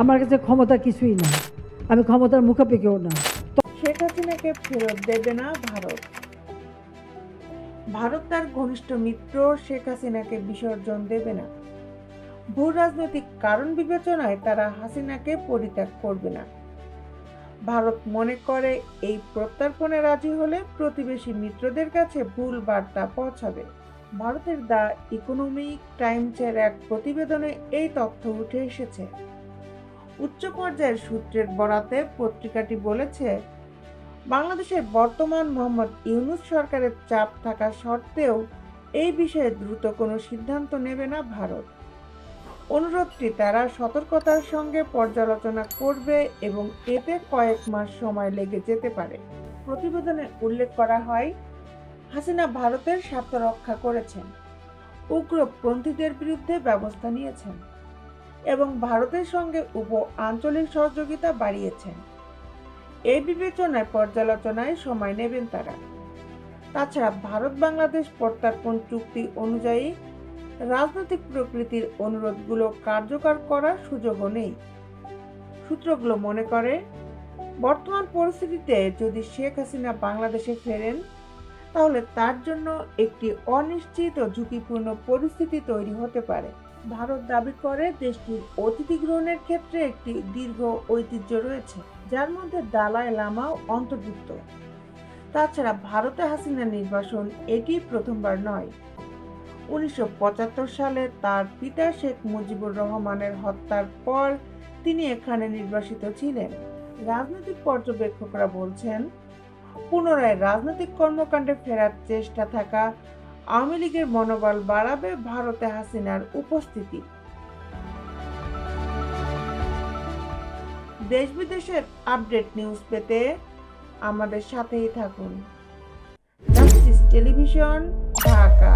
আমার কাছে ক্ষমতা কিছুই না, আমি ক্ষমতার মুখাপেক্ষিও না। শেখ হাসিনাকে ফেরত দেবে না ভারত। ভারত তার ঘনিষ্ঠ মিত্র শেখ হাসিনাকে বিসর্জন দেবে না। ভূ রাজনৈতিক কারণ বিবেচনায় তারা হাসিনাকে পরিত্যাগ করবে না। ভারত মনে করে এই প্রত্যর্পণে রাজি হলে প্রতিবেশী মিত্রদের কাছে ভুল বার্তা পৌঁছাবে। ভারতের দ্য ইকোনমিক টাইমসের এক প্রতিবেদনে এই তথ্য উঠে এসেছে। উচ্চ পর্যায়ের সূত্রের বরাতে পত্রিকাটি বলেছে, বাংলাদেশের বর্তমান মোহাম্মদ ইউনূস সরকারের চাপ থাকা সত্ত্বেও এই বিষয়ে দ্রুত কোনো সিদ্ধান্ত নেবে না ভারত। অনুরোধটি তারা সতর্কতার সঙ্গে পর্যালোচনা করবে এবং এতে কয়েক মাস সময় লেগে যেতে পারে। প্রতিবেদনে উল্লেখ করা হয়, হাসিনা ভারতের স্বার্থ রক্ষা করেছেন, উগ্রপন্থীদের বিরুদ্ধে ব্যবস্থা নিয়েছেন এবং ভারতের সঙ্গে আঞ্চলিক সহযোগিতা বাড়িয়েছেন। এই বিবেচনায় পর্যালোচনায় সময় নেবেন তারা। তাছাড়া ভারত বাংলাদেশ প্রত্যর্পণ চুক্তি অনুযায়ী রাজনৈতিক প্রকৃতির অনুরোধগুলো কার্যকর করার সুযোগও নেই। সূত্রগুলো মনে করে, বর্তমান পরিস্থিতিতে যদি শেখ হাসিনা বাংলাদেশে ফেরেন তাহলে তার জন্য একটি অনিশ্চিত ও ঝুঁকিপূর্ণ পরিস্থিতি তৈরি হতে পারে। ভারত দাবি করে দেশটির অতিথি গ্রহণের ক্ষেত্রে একটি দীর্ঘ ঐতিহ্য রয়েছে, যার মধ্যে দালাই লামাও অন্তর্ভুক্ত। তাছাড়া ভারতে হাসিনা নির্বাসন এটি প্রথমবার নয়। 1975 সালে তার পিতা শেখ মুজিবুর রহমানের হত্যার পর তিনি এখানে নির্বাসিত ছিলেন। রাজনৈতিক পর্যবেক্ষকরা বলছেন, পুনরায় রাজনৈতিক কর্মকাণ্ডে ফেরার চেষ্টা থাকা আওয়ামী লীগের মনোবল বাড়াবে ভারতে হাসিনার উপস্থিতি। দেশ বিদেশের আপডেট নিউজ পেতে আমাদের সাথেই থাকুন। Justice television, Dhaka.